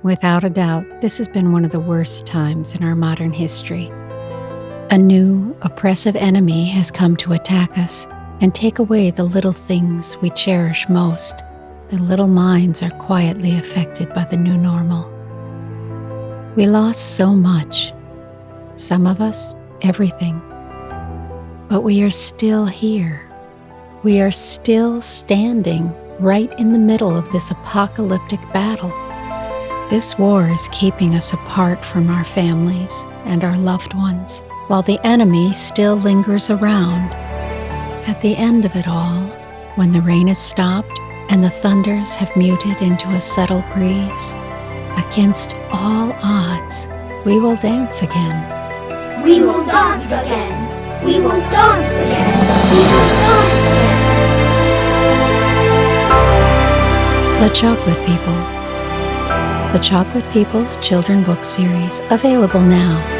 Without a doubt, this has been one of the worst times in our modern history. A new, oppressive enemy has come to attack us and take away the little things we cherish most. The little minds are quietly affected by the new normal. We lost so much. Some of us, everything. But we are still here. We are still standing right in the middle of this apocalyptic battle. This war is keeping us apart from our families and our loved ones, while the enemy still lingers around. At the end of it all, when the rain has stopped and the thunders have muted into a subtle breeze, against all odds, we will dance again. We will dance again. We will dance again. We will dance again. The Chocolate People. The Chocolate People's Children Book Series, available now.